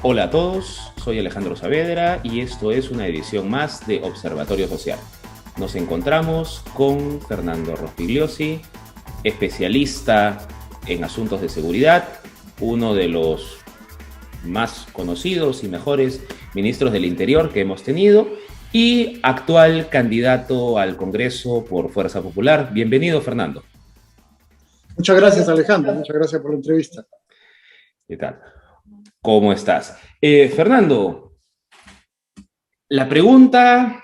Hola a todos, soy Alejandro Saavedra y esto es una edición más de Observatorio Social. Nos encontramos con Fernando Rospigliosi, especialista en asuntos de seguridad, uno de los más conocidos y mejores ministros del Interior que hemos tenido y actual candidato al Congreso por Fuerza Popular. Bienvenido, Fernando. Muchas gracias, Alejandro. Muchas gracias por la entrevista. ¿Qué tal? ¿Cómo estás? Fernando, la pregunta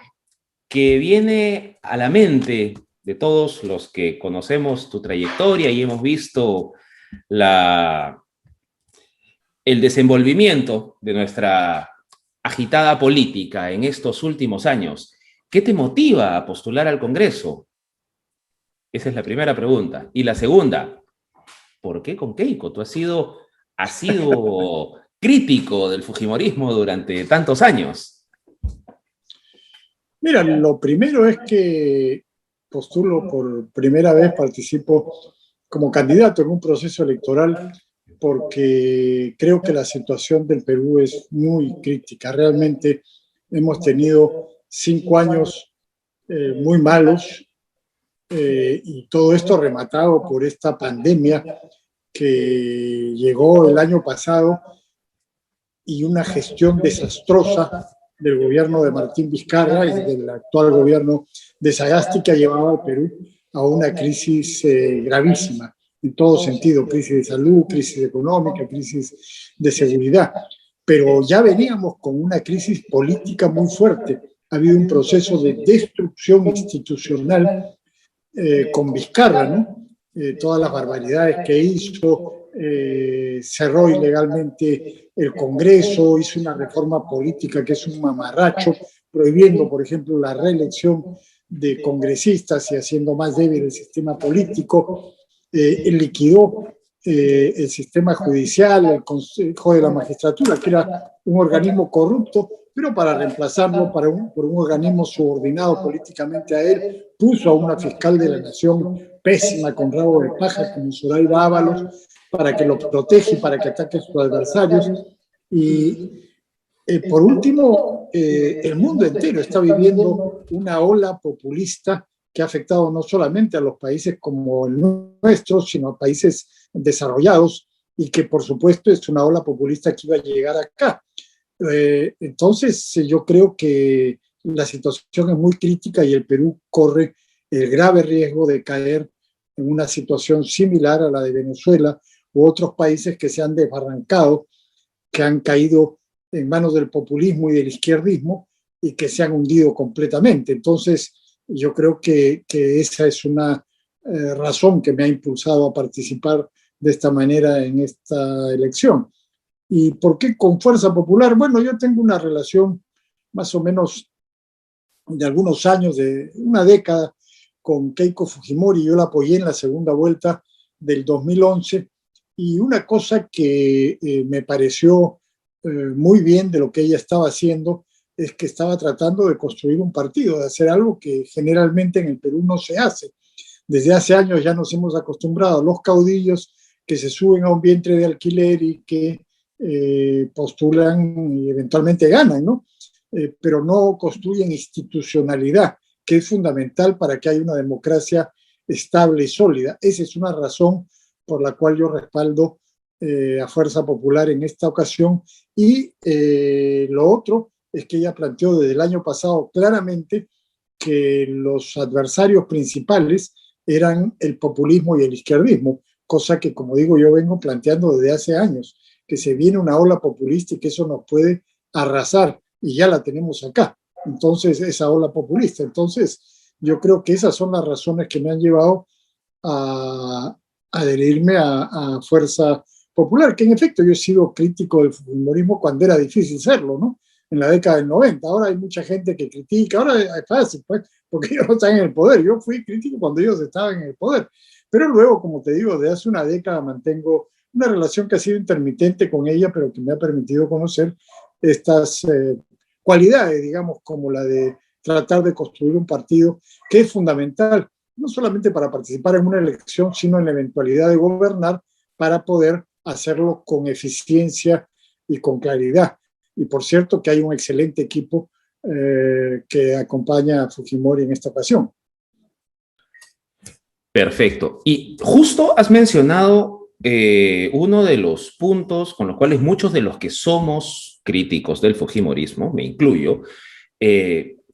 que viene a la mente de todos los que conocemos tu trayectoria y hemos visto el desenvolvimiento de nuestra agitada política en estos últimos años, ¿qué te motiva a postular al Congreso? Esa es la primera pregunta. Y la segunda, ¿por qué con Keiko? Tú has sido crítico del fujimorismo durante tantos años. Mira, lo primero es que postulo por primera vez, participo como candidato en un proceso electoral porque creo que la situación del Perú es muy crítica. Realmente hemos tenido 5 años muy malos y todo esto rematado por esta pandemia que llegó el año pasado y una gestión desastrosa del gobierno de Martín Vizcarra y del actual gobierno de Sagasti, que ha llevado al Perú a una crisis gravísima en todo sentido, crisis de salud, crisis económica, crisis de seguridad. Pero ya veníamos con una crisis política muy fuerte. Ha habido un proceso de destrucción institucional con Vizcarra, ¿no? Todas las barbaridades que hizo, cerró ilegalmente el Congreso, hizo una reforma política que es un mamarracho, prohibiendo, por ejemplo, la reelección de congresistas y haciendo más débil el sistema político, liquidó el sistema judicial, el Consejo de la Magistratura, que era un organismo corrupto, pero para reemplazarlo por un organismo subordinado políticamente a él, puso a una fiscal de la Nación pésima con rabo de paja como Zoraida Ábalos para que lo proteja y para que ataque a sus adversarios. Y por último, el mundo entero está viviendo una ola populista que ha afectado no solamente a los países como el nuestro, sino a países desarrollados y que por supuesto es una ola populista que iba a llegar acá. Entonces yo creo que la situación es muy crítica y el Perú corre el grave riesgo de caer en una situación similar a la de Venezuela u otros países que se han desbarrancado, que han caído en manos del populismo y del izquierdismo y que se han hundido completamente. Entonces yo creo que esa es una razón que me ha impulsado a participar de esta manera en esta elección. ¿Y por qué con Fuerza Popular? Bueno, yo tengo una relación más o menos de algunos años, de una década, con Keiko Fujimori. Yo la apoyé en la segunda vuelta del 2011 y una cosa que me pareció muy bien de lo que ella estaba haciendo es que estaba tratando de construir un partido, de hacer algo que generalmente en el Perú no se hace. Desde hace años ya nos hemos acostumbrado a los caudillos que se suben a un vientre de alquiler y que postulan y eventualmente ganan, ¿no? Pero no construyen institucionalidad, que es fundamental para que haya una democracia estable y sólida. Esa es una razón por la cual yo respaldo a Fuerza Popular en esta ocasión. Y lo otro es que ella planteó desde el año pasado claramente que los adversarios principales eran el populismo y el izquierdismo, cosa que, como digo, yo vengo planteando desde hace años, que se viene una ola populista y que eso nos puede arrasar, y ya la tenemos acá. Entonces, esa ola populista. Entonces, yo creo que esas son las razones que me han llevado a adherirme a Fuerza Popular, que en efecto yo he sido crítico del fujimorismo cuando era difícil serlo, ¿no? En la década del 90. Ahora hay mucha gente que critica, ahora es fácil, pues, porque ellos no están en el poder. Yo fui crítico cuando ellos estaban en el poder. Pero luego, como te digo, de hace una década mantengo una relación que ha sido intermitente con ella, pero que me ha permitido conocer estas cualidades, digamos, como la de tratar de construir un partido que es fundamental, no solamente para participar en una elección, sino en la eventualidad de gobernar, para poder hacerlo con eficiencia y con claridad. Y por cierto que hay un excelente equipo que acompaña a Fujimori en esta ocasión. Perfecto. Y justo has mencionado uno de los puntos con los cuales muchos de los que somos críticos del Fujimorismo, me incluyo,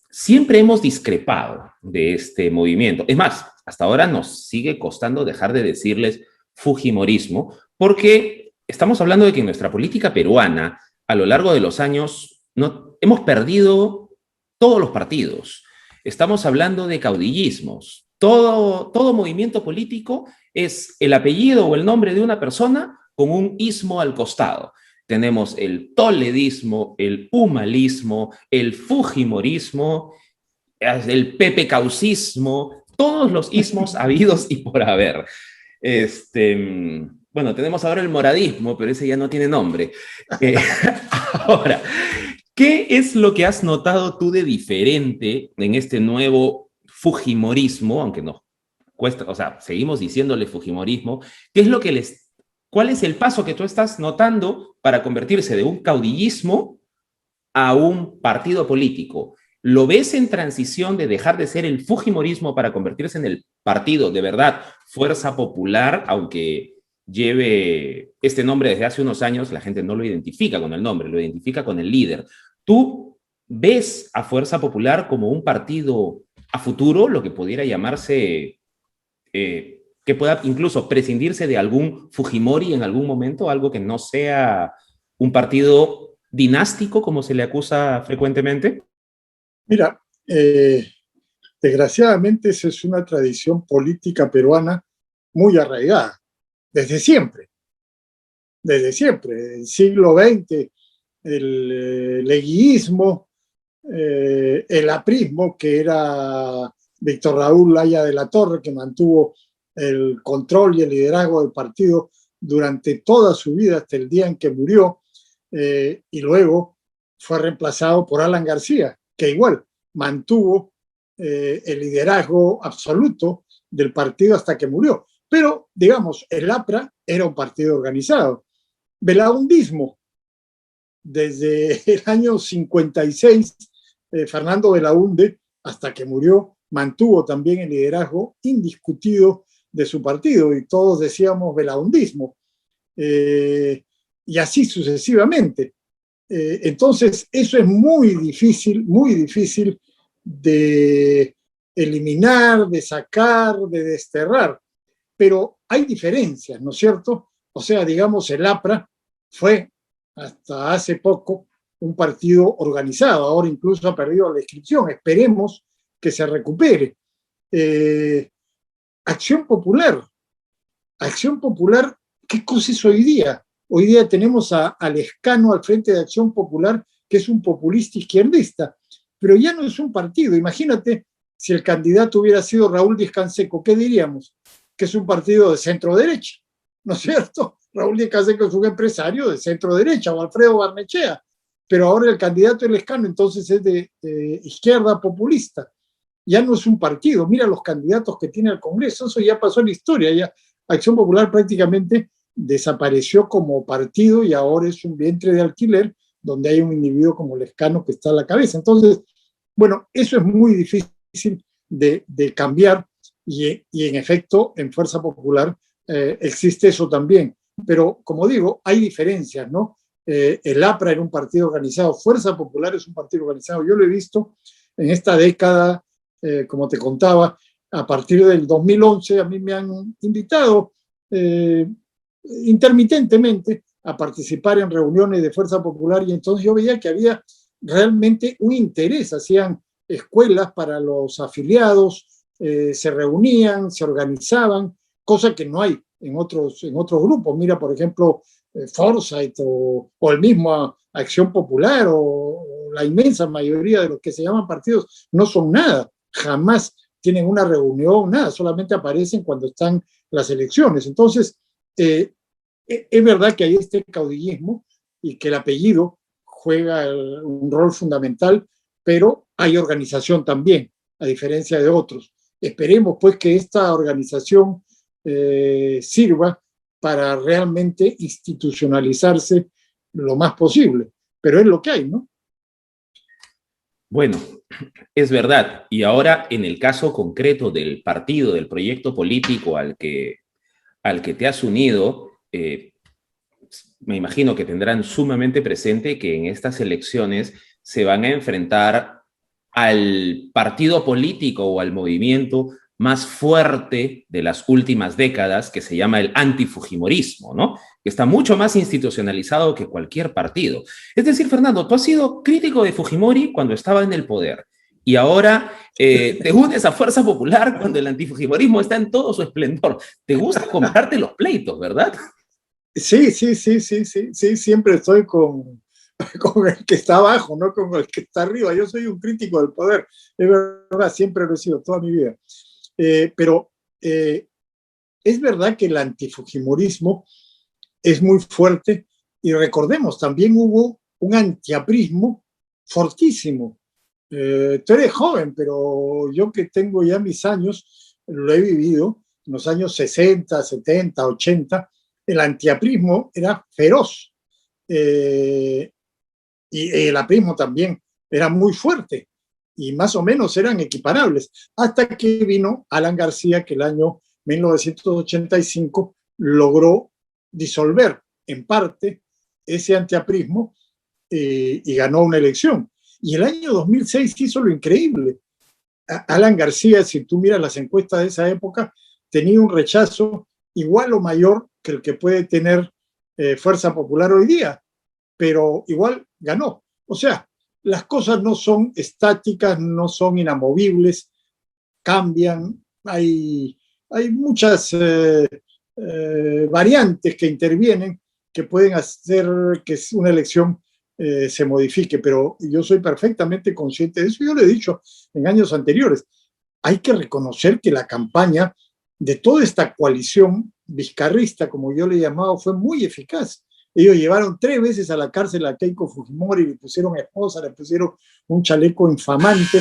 siempre hemos discrepado de este movimiento. Es más, hasta ahora nos sigue costando dejar de decirles Fujimorismo, porque estamos hablando de que en nuestra política peruana, a lo largo de los años, hemos perdido todos los partidos. Estamos hablando de caudillismos. Todo movimiento político es el apellido o el nombre de una persona con un ismo al costado. Tenemos el toledismo, el humalismo, el fujimorismo, el pepecaucismo, todos los ismos habidos y por haber. Bueno, tenemos ahora el moradismo, pero ese ya no tiene nombre. Ahora, ¿qué es lo que has notado tú de diferente en este nuevo fujimorismo, aunque nos cuesta, o sea, seguimos diciéndole fujimorismo? ¿Qué es lo que cuál es el paso que tú estás notando para convertirse de un caudillismo a un partido político? ¿Lo ves en transición de dejar de ser el fujimorismo para convertirse en el partido de verdad, Fuerza Popular, aunque lleve este nombre desde hace unos años? La gente no lo identifica con el nombre, lo identifica con el líder. ¿Tú ves a Fuerza Popular como un partido a futuro, lo que pudiera llamarse, que pueda incluso prescindirse de algún Fujimori en algún momento, algo que no sea un partido dinástico, como se le acusa frecuentemente? Mira, desgraciadamente esa es una tradición política peruana muy arraigada, desde siempre, el siglo XX, el leguismo, el aprismo, que era Víctor Raúl Laya de la Torre, que mantuvo el control y el liderazgo del partido durante toda su vida hasta el día en que murió, y luego fue reemplazado por Alan García, que igual mantuvo el liderazgo absoluto del partido hasta que murió. Pero, digamos, el APRA era un partido organizado. Belaundismo, desde el año 56, Fernando Belaunde, hasta que murió, mantuvo también el liderazgo indiscutido de su partido, y todos decíamos belaundismo, y así sucesivamente. Entonces, eso es muy difícil de eliminar, de sacar, de desterrar. Pero hay diferencias, ¿no es cierto? O sea, digamos, el APRA fue hasta hace poco un partido organizado, ahora incluso ha perdido la inscripción, esperemos que se recupere. Acción Popular, ¿qué cosa es hoy día? Hoy día tenemos a Lescano al frente de Acción Popular, que es un populista izquierdista, pero ya no es un partido. Imagínate si el candidato hubiera sido Raúl Díaz Canseco, ¿qué diríamos? Que es un partido de centro-derecha, ¿no es cierto? Raúl Díaz Canseco es un empresario de centro-derecha, o Alfredo Barnechea, pero ahora el candidato es Lescano, entonces es de izquierda populista. Ya no es un partido. Mira los candidatos que tiene al Congreso, eso ya pasó en la historia. Ya Acción Popular prácticamente desapareció como partido y ahora es un vientre de alquiler donde hay un individuo como Lescano que está a la cabeza. Entonces, bueno, eso es muy difícil de cambiar y en efecto en Fuerza Popular existe eso también. Pero como digo, hay diferencias, ¿no? El APRA era un partido organizado, Fuerza Popular es un partido organizado. Yo lo he visto en esta década, como te contaba, a partir del 2011 a mí me han invitado intermitentemente a participar en reuniones de Fuerza Popular, y entonces yo veía que había realmente un interés, hacían escuelas para los afiliados, se reunían, se organizaban, cosa que no hay en otros grupos. Mira, por ejemplo, Foresight o el mismo Acción Popular o la inmensa mayoría de los que se llaman partidos no son nada, jamás tienen una reunión, nada, solamente aparecen cuando están las elecciones. Entonces, es verdad que hay este caudillismo y que el apellido juega un rol fundamental, pero hay organización también, a diferencia de otros. Esperemos pues que esta organización sirva para realmente institucionalizarse lo más posible, pero es lo que hay, ¿no? Bueno, es verdad. Y ahora, en el caso concreto del partido, del proyecto político al que te has unido, me imagino que tendrán sumamente presente que en estas elecciones se van a enfrentar al partido político o al movimiento más fuerte de las últimas décadas, que se llama el antifujimorismo, ¿no? Que está mucho más institucionalizado que cualquier partido. Es decir, Fernando, tú has sido crítico de Fujimori cuando estaba en el poder y ahora te unes a Fuerza Popular cuando el antifujimorismo está en todo su esplendor. Te gusta comprarte los pleitos, ¿verdad? Sí, sí, sí, sí, sí, sí, siempre estoy con el que está abajo, no con el que está arriba. Yo soy un crítico del poder, es verdad, siempre lo he sido toda mi vida. Pero es verdad que el antifujimorismo es muy fuerte y recordemos, también hubo un antiaprismo fortísimo. Tú eres joven, pero yo que tengo ya mis años, lo he vivido en los años 60, 70, 80, el antiaprismo era feroz y el aprismo también era muy fuerte y más o menos eran equiparables, hasta que vino Alan García, que el año 1985 logró disolver en parte ese antiaprismo y ganó una elección. Y el año 2006 hizo lo increíble. Alan García, si tú miras las encuestas de esa época, tenía un rechazo igual o mayor que el que puede tener Fuerza Popular hoy día, pero igual ganó. O sea, las cosas no son estáticas, no son inamovibles, cambian, hay muchas variantes que intervienen que pueden hacer que una elección se modifique, pero yo soy perfectamente consciente de eso. Yo lo he dicho en años anteriores. Hay que reconocer que la campaña de toda esta coalición vizcarrista, como yo le he llamado, fue muy eficaz. Ellos llevaron 3 veces a la cárcel a Keiko Fujimori, le pusieron esposa, le pusieron un chaleco infamante,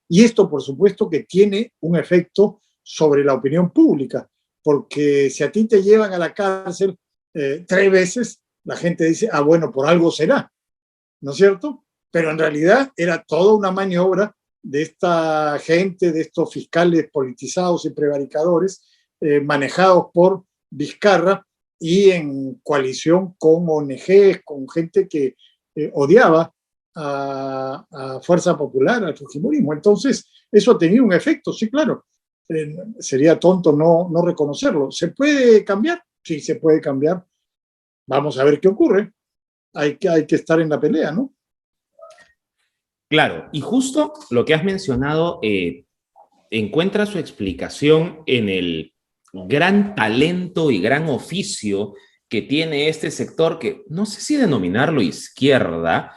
y esto, por supuesto, que tiene un efecto sobre la opinión pública, porque si a ti te llevan a la cárcel 3 veces, la gente dice, ah, bueno, por algo será, ¿no es cierto? Pero en realidad era toda una maniobra de esta gente, de estos fiscales politizados y prevaricadores, manejados por Vizcarra y en coalición con ONGs, con gente que odiaba a Fuerza Popular, al Fujimorismo. Entonces, eso ha tenido un efecto, sí, claro. Sería tonto no reconocerlo. ¿Se puede cambiar? Sí, se puede cambiar. Vamos a ver qué ocurre. Hay que estar en la pelea, ¿no? Claro, y justo lo que has mencionado encuentra su explicación en el gran talento y gran oficio que tiene este sector, que no sé si denominarlo izquierda,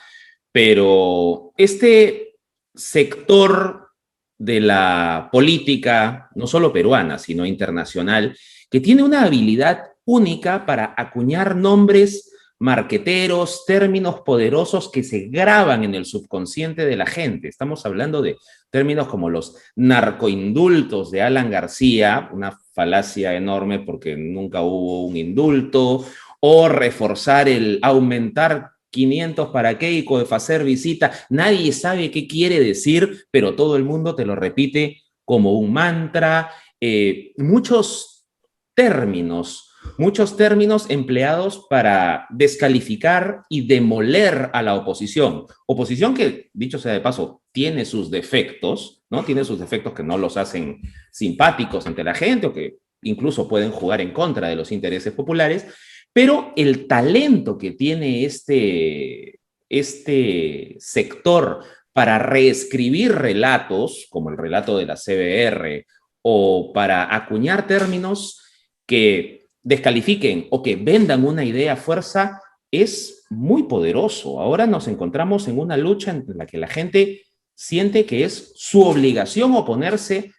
pero este sector de la política, no solo peruana, sino internacional, que tiene una habilidad única para acuñar nombres marqueteros, términos poderosos que se graban en el subconsciente de la gente. Estamos hablando de términos como los narcoindultos de Alan García, una falacia enorme porque nunca hubo un indulto, o reforzar el aumentar 500 para Keiko, de hacer visita. Nadie sabe qué quiere decir, pero todo el mundo te lo repite como un mantra. Muchos términos empleados para descalificar y demoler a la oposición. Oposición que, dicho sea de paso, tiene sus defectos, ¿no? Tiene sus defectos que no los hacen simpáticos ante la gente o que incluso pueden jugar en contra de los intereses populares, pero el talento que tiene este sector para reescribir relatos, como el relato de la CBR, o para acuñar términos que descalifiquen o que vendan una idea a fuerza, es muy poderoso. Ahora nos encontramos en una lucha en la que la gente siente que es su obligación oponerse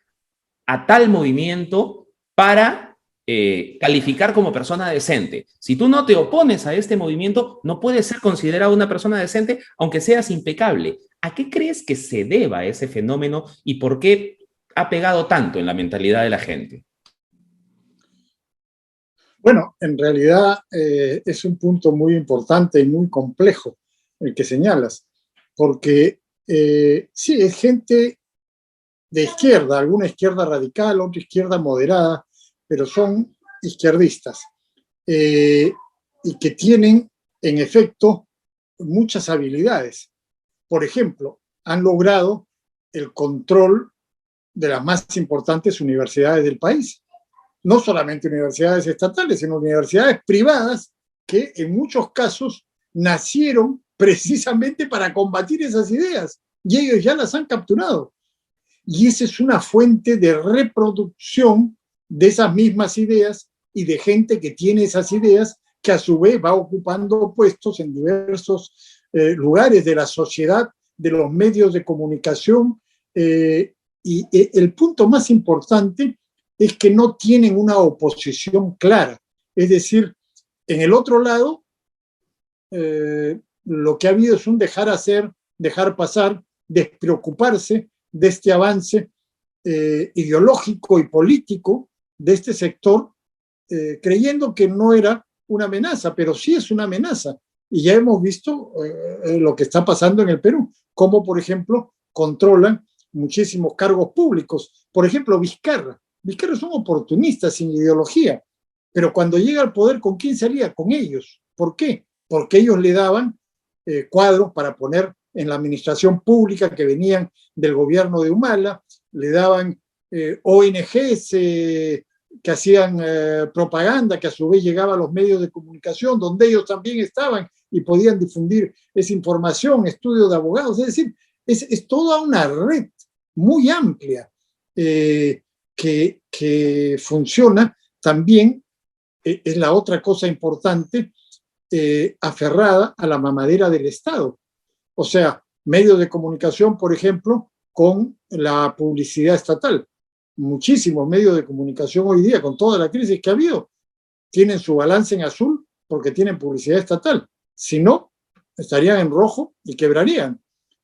a tal movimiento para calificar como persona decente. Si tú no te opones a este movimiento, no puedes ser considerado una persona decente, aunque seas impecable. ¿A qué crees que se deba ese fenómeno y por qué ha pegado tanto en la mentalidad de la gente? Bueno, en realidad es un punto muy importante y muy complejo el que señalas, porque sí, es gente de izquierda, alguna izquierda radical, otra izquierda moderada, pero son izquierdistas y que tienen, en efecto, muchas habilidades. Por ejemplo, han logrado el control de las más importantes universidades del país. No solamente universidades estatales, sino universidades privadas que en muchos casos nacieron precisamente para combatir esas ideas y ellos ya las han capturado. Y esa es una fuente de reproducción de esas mismas ideas y de gente que tiene esas ideas que a su vez va ocupando puestos en diversos lugares de la sociedad, de los medios de comunicación. Y el punto más importante es que no tienen una oposición clara. Es decir, en el otro lado, lo que ha habido es un dejar hacer, dejar pasar, despreocuparse de este avance ideológico y político de este sector, creyendo que no era una amenaza, pero sí es una amenaza. Y ya hemos visto lo que está pasando en el Perú, cómo, por ejemplo, controlan muchísimos cargos públicos. Por ejemplo, Vizcarra. Vizcarra es un oportunista sin ideología, pero cuando llega al poder, ¿con quién salía? Con ellos. ¿Por qué? Porque ellos le daban cuadros para poner en la administración pública que venían del gobierno de Humala, le daban ONGs que hacían propaganda, que a su vez llegaba a los medios de comunicación, donde ellos también estaban y podían difundir esa información, estudios de abogados, es decir, es toda una red muy amplia que funciona también, es la otra cosa importante, aferrada a la mamadera del Estado. O sea, medios de comunicación, por ejemplo, con la publicidad estatal. Muchísimos medios de comunicación hoy día, con toda la crisis que ha habido, tienen su balance en azul porque tienen publicidad estatal. Si no, estarían en rojo y quebrarían.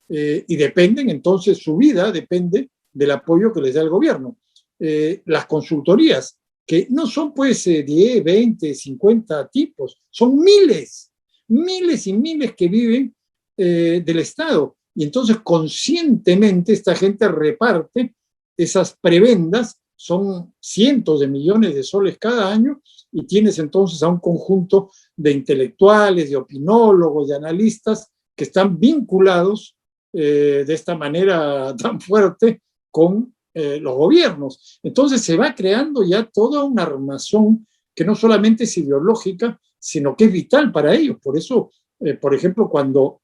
Y dependen, entonces, su vida depende del apoyo que les da el gobierno. Las consultorías, que no son pues 10, 20, 50 tipos, son miles, miles y miles que viven del Estado. Y entonces conscientemente esta gente reparte esas prebendas, son cientos de millones de soles cada año, y tienes entonces a un conjunto de intelectuales, de opinólogos, de analistas que están vinculados de esta manera tan fuerte con los gobiernos. Entonces se va creando ya toda una armazón que no solamente es ideológica, sino que es vital para ellos. Por eso, por ejemplo, cuando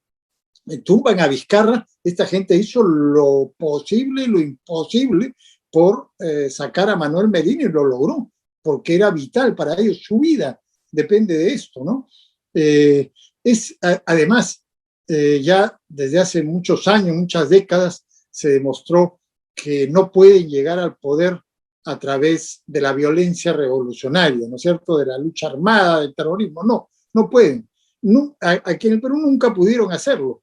tumban a Vizcarra, esta gente hizo lo posible y lo imposible por sacar a Manuel Merino y lo logró, porque era vital para ellos, su vida depende de esto, ¿no? Además, ya desde hace muchos años, muchas décadas, se demostró que no pueden llegar al poder a través de la violencia revolucionaria, ¿no es cierto?, de la lucha armada, del terrorismo, no pueden. No, aquí en el Perú nunca pudieron hacerlo.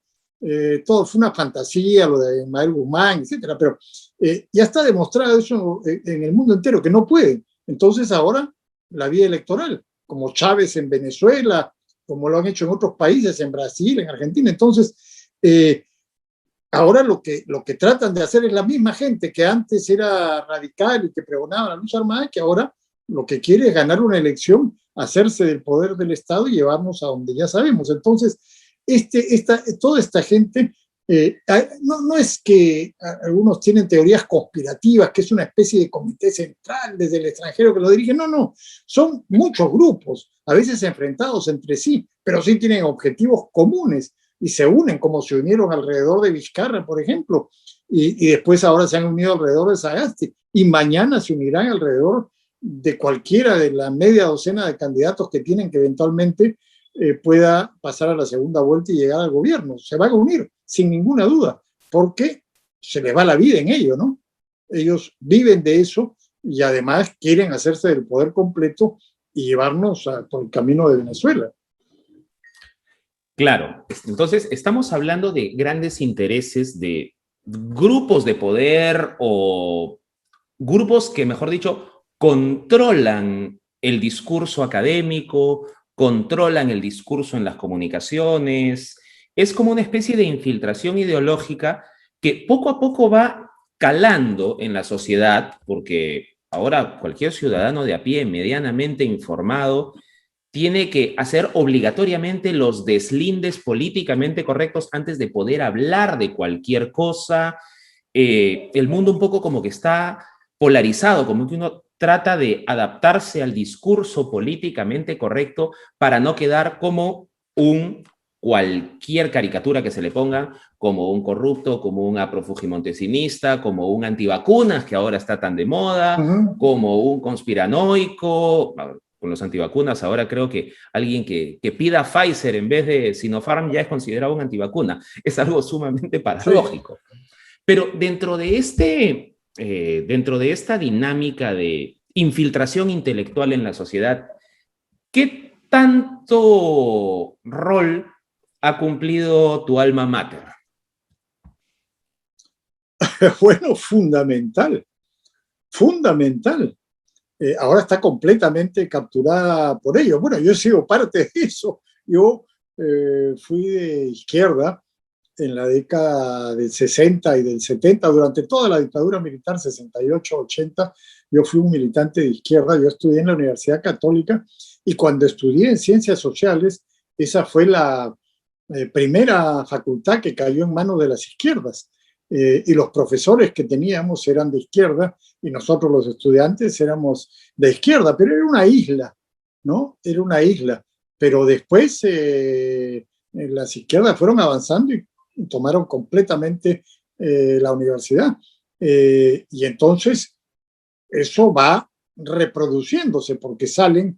Todo fue una fantasía, lo de Ismael Guzmán, etcétera, pero ya está demostrado eso en el mundo entero, que no pueden. Entonces ahora la vía electoral, como Chávez en Venezuela, como lo han hecho en otros países, en Brasil, en Argentina. Entonces, ahora lo que tratan de hacer es la misma gente que antes era radical y que pregonaba la lucha armada, que ahora lo que quiere es ganar una elección, hacerse del poder del Estado y llevarnos a donde ya sabemos. Entonces, toda esta gente, no es que algunos tienen teorías conspirativas, que es una especie de comité central desde el extranjero que lo dirige, no, son muchos grupos, a veces enfrentados entre sí, pero sí tienen objetivos comunes y se unen, como se unieron alrededor de Vizcarra, por ejemplo, y después ahora se han unido alrededor de Sagasti, y mañana se unirán alrededor de cualquiera de la media docena de candidatos que tienen, que eventualmente pueda pasar a la segunda vuelta y llegar al gobierno. Se van a unir, sin ninguna duda, porque se les va la vida en ello, ¿no? Ellos viven de eso y además quieren hacerse del poder completo y llevarnos por el camino de Venezuela. Claro, entonces estamos hablando de grandes intereses de grupos de poder o grupos que, mejor dicho, controlan el discurso académico, controlan el discurso en las comunicaciones. Es como una especie de infiltración ideológica que poco a poco va calando en la sociedad, porque ahora cualquier ciudadano de a pie medianamente informado tiene que hacer obligatoriamente los deslindes políticamente correctos antes de poder hablar de cualquier cosa. El mundo un poco como que está polarizado, como que uno trata de adaptarse al discurso políticamente correcto para no quedar como un cualquier caricatura que se le ponga, como un corrupto, como un aprofugimontesinista, como un antivacunas que ahora está tan de moda, como un conspiranoico. Con los antivacunas, ahora creo que alguien que pida Pfizer en vez de Sinopharm ya es considerado un antivacuna. Es algo sumamente Sí. paradójico. Pero dentro de esta dinámica de infiltración intelectual en la sociedad, ¿qué tanto rol ha cumplido tu alma mater? Bueno, fundamental, fundamental. Ahora está completamente capturada por ellos. Bueno, yo he sido parte de eso. Yo fui de izquierda en la década del 60 y del 70, durante toda la dictadura militar, 68-80, yo fui un militante de izquierda. Yo estudié en la Universidad Católica y cuando estudié en Ciencias Sociales, esa fue la primera facultad que cayó en manos de las izquierdas. Y los profesores que teníamos eran de izquierda y nosotros los estudiantes éramos de izquierda, pero era una isla, ¿no? Era una isla. Pero después las izquierdas fueron avanzando y tomaron completamente la universidad. Y entonces eso va reproduciéndose porque salen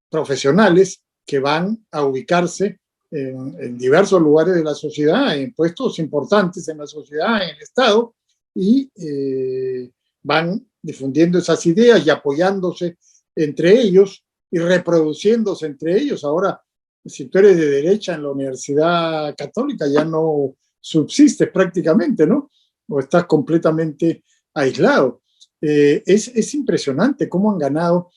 profesionales que van a ubicarse en diversos lugares de la sociedad, en puestos importantes en la sociedad, en el Estado, y van difundiendo esas ideas y apoyándose entre ellos y reproduciéndose entre ellos. Ahora, si tú eres de derecha en la Universidad Católica, ya no subsistes prácticamente, ¿no? O estás completamente aislado. Es impresionante cómo han ganado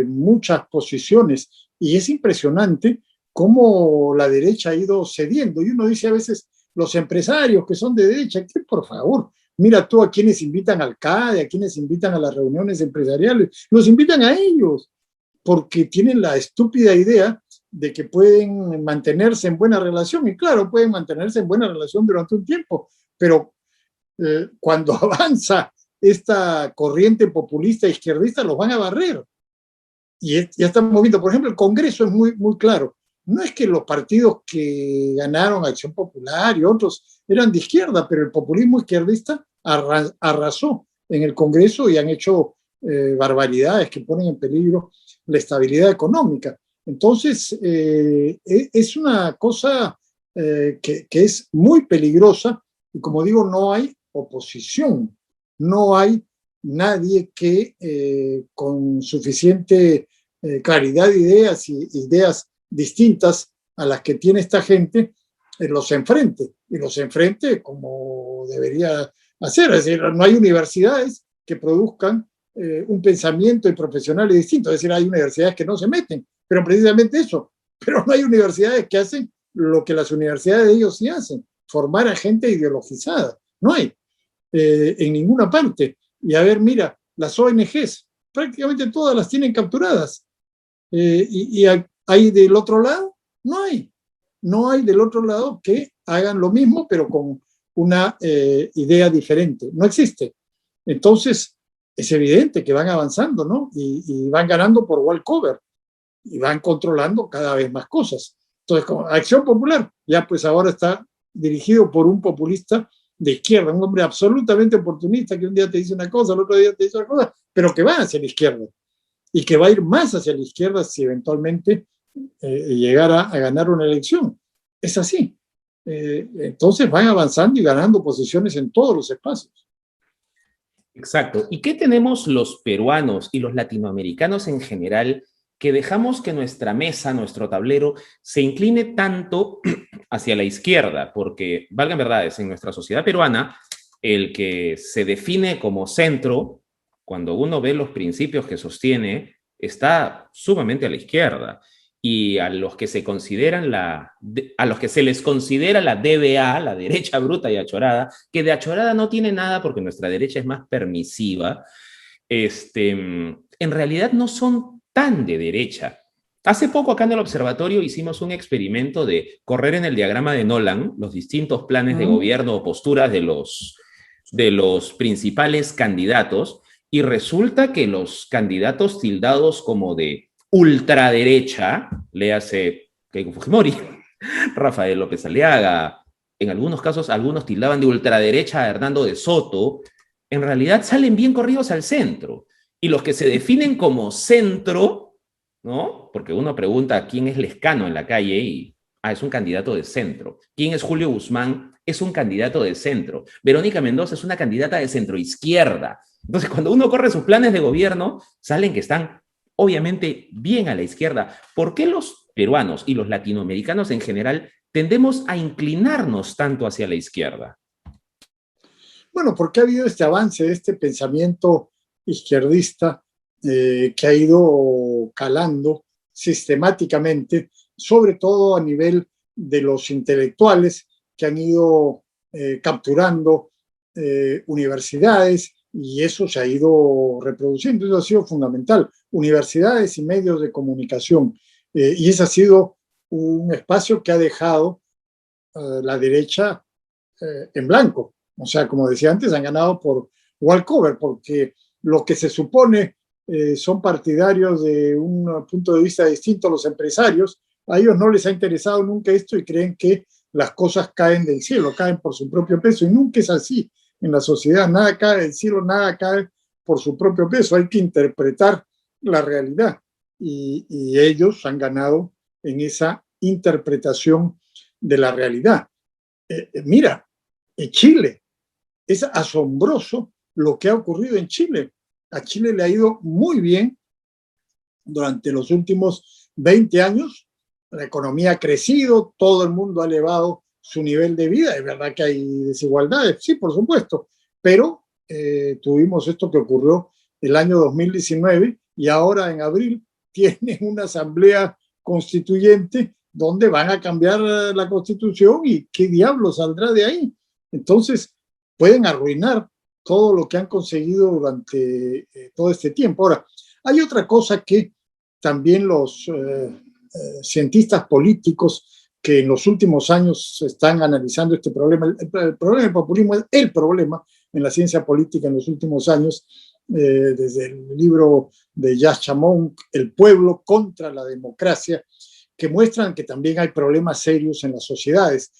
muchas posiciones y es impresionante cómo la derecha ha ido cediendo. Y uno dice a veces, los empresarios que son de derecha, que por favor, mira tú a quienes invitan al CADE, a quienes invitan a las reuniones empresariales, los invitan a ellos, porque tienen la estúpida idea de que pueden mantenerse en buena relación. Y claro, pueden mantenerse en buena relación durante un tiempo, pero cuando avanza esta corriente populista izquierdista, los van a barrer. Y ya estamos viendo, por ejemplo, el Congreso es muy claro. No es que los partidos que ganaron Acción Popular y otros eran de izquierda, pero el populismo izquierdista arrasó en el Congreso y han hecho barbaridades que ponen en peligro la estabilidad económica. Entonces, es una cosa que es muy peligrosa y como digo, no hay oposición, no hay nadie que con suficiente claridad de ideas y ideas distintas a las que tiene esta gente, los enfrente, y los enfrente como debería hacer. Es decir, no hay universidades que produzcan un pensamiento y profesionales distintos. Es decir, hay universidades que no se meten, pero precisamente eso. Pero no hay universidades que hacen lo que las universidades de ellos sí hacen, formar a gente ideologizada. No hay en ninguna parte. Y a ver, mira, las ONGs, prácticamente todas las tienen capturadas. Y hay del otro lado, no hay del otro lado que hagan lo mismo, pero con una idea diferente. No existe. Entonces, es evidente que van avanzando, ¿no? Y van ganando por walkover y van controlando cada vez más cosas. Entonces, como Acción Popular, ya pues ahora está dirigido por un populista de izquierda, un hombre absolutamente oportunista que un día te dice una cosa, el otro día te dice otra cosa, pero que va hacia la izquierda y que va a ir más hacia la izquierda si eventualmente llegara a ganar una elección. Es así. Entonces van avanzando y ganando posiciones en todos los espacios. Exacto. ¿Y qué tenemos los peruanos y los latinoamericanos en general que dejamos que nuestra mesa, nuestro tablero, se incline tanto hacia la izquierda, porque, valgan verdades, en nuestra sociedad peruana, el que se define como centro, cuando uno ve los principios que sostiene, está sumamente a la izquierda. Y a los que se consideran a los que se les considera la DBA, la derecha bruta y achorada, que de achorada no tiene nada porque nuestra derecha es más permisiva, en realidad no son tan de derecha. Hace poco acá en el observatorio hicimos un experimento de correr en el diagrama de Nolan los distintos planes de gobierno o posturas de los principales candidatos, y resulta que los candidatos tildados como de ultraderecha, léase Keiko Fujimori, Rafael López Aliaga, en algunos casos algunos tildaban de ultraderecha a Hernando de Soto, en realidad salen bien corridos al centro. Y los que se definen como centro, ¿no? Porque uno pregunta quién es Lescano en la calle y, es un candidato de centro. ¿Quién es Julio Guzmán? Es un candidato de centro. Verónica Mendoza es una candidata de centroizquierda. Entonces, cuando uno corre sus planes de gobierno, salen que están obviamente bien a la izquierda. ¿Por qué los peruanos y los latinoamericanos en general tendemos a inclinarnos tanto hacia la izquierda? Bueno, porque ha habido este avance, este pensamiento izquierdista que ha ido calando sistemáticamente, sobre todo a nivel de los intelectuales que han ido capturando universidades, y eso se ha ido reproduciendo. Eso ha sido fundamental. Universidades y medios de comunicación. Y ese ha sido un espacio que ha dejado la derecha en blanco. O sea, como decía antes, han ganado por walkover, porque los que se supone son partidarios de un punto de vista distinto a los empresarios, a ellos no les ha interesado nunca esto y creen que las cosas caen del cielo, caen por su propio peso, y nunca es así en la sociedad. Nada cae del cielo, nada cae por su propio peso. Hay que interpretar la realidad, y ellos han ganado en esa interpretación de la realidad. Mira, en Chile, es asombroso lo que ha ocurrido en Chile. A Chile le ha ido muy bien durante los últimos 20 años. La economía ha crecido, todo el mundo ha elevado su nivel de vida. Es verdad que hay desigualdades, sí, por supuesto, pero tuvimos esto que ocurrió el año 2019, y ahora en abril tienen una asamblea constituyente donde van a cambiar la constitución, y qué diablo saldrá de ahí. Entonces, pueden arruinar todo lo que han conseguido durante todo este tiempo. Ahora, hay otra cosa que también los cientistas políticos que en los últimos años están analizando este problema. El problema del populismo es el problema en la ciencia política en los últimos años, desde el libro de Yascha Mounk, El pueblo contra la democracia, que muestran que también hay problemas serios en las sociedades.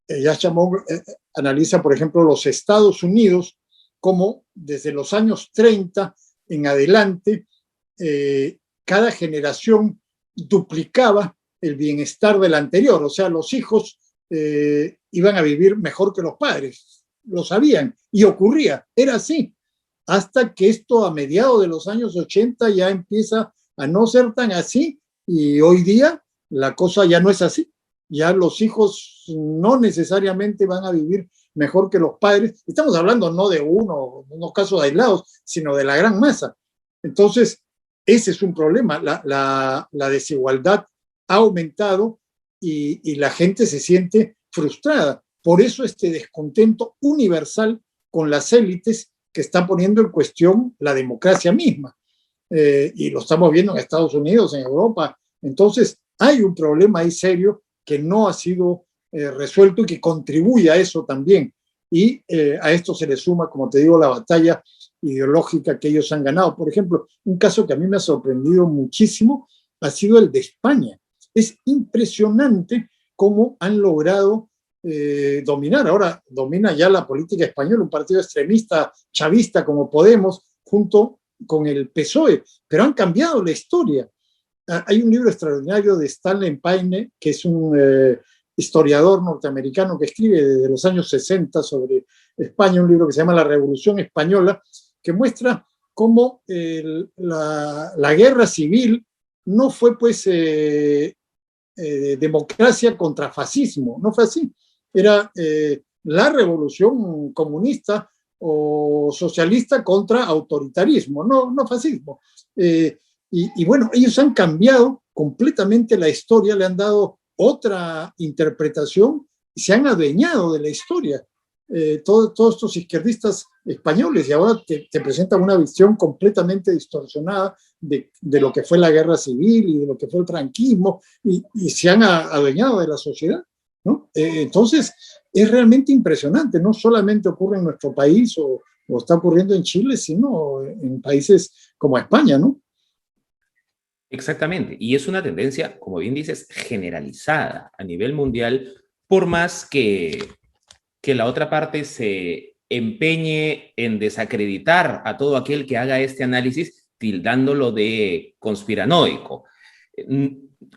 Yascha Mounk analiza, por ejemplo, los Estados Unidos, como desde los años 30 en adelante, cada generación duplicaba el bienestar del anterior. O sea, los hijos iban a vivir mejor que los padres, lo sabían, y ocurría, era así, hasta que esto a mediados de los años 80 ya empieza a no ser tan así, y hoy día la cosa ya no es así. Ya los hijos no necesariamente van a vivir mejor que los padres. Estamos hablando no de unos casos aislados, sino de la gran masa. Entonces, ese es un problema. La desigualdad ha aumentado, y la gente se siente frustrada. Por eso este descontento universal con las élites que están poniendo en cuestión la democracia misma. Y lo estamos viendo en Estados Unidos, en Europa. Entonces, hay un problema ahí serio que no ha sido resuelto y que contribuye a eso también. Y a esto se le suma, como te digo, la batalla ideológica que ellos han ganado. Por ejemplo, un caso que a mí me ha sorprendido muchísimo ha sido el de España. Es impresionante cómo han logrado dominar. Ahora domina ya la política española un partido extremista, chavista como Podemos, junto con el PSOE, pero han cambiado la historia. Hay un libro extraordinario de Stanley Paine, que es un historiador norteamericano que escribe desde los años 60 sobre España, un libro que se llama La Revolución Española, que muestra cómo la guerra civil no fue pues democracia contra fascismo, no fue así. Era la revolución comunista o socialista contra autoritarismo, no fascismo. Y bueno, ellos han cambiado completamente la historia, le han dado otra interpretación y se han adueñado de la historia. Todos estos izquierdistas españoles, y ahora te presentan una visión completamente distorsionada de lo que fue la guerra civil y de lo que fue el franquismo, y se han adueñado de la sociedad, ¿no? Entonces, es realmente impresionante. No solamente ocurre en nuestro país o está ocurriendo en Chile, sino en países como España, ¿no? Exactamente, y es una tendencia, como bien dices, generalizada a nivel mundial, por más que la otra parte se empeñe en desacreditar a todo aquel que haga este análisis, tildándolo de conspiranoico.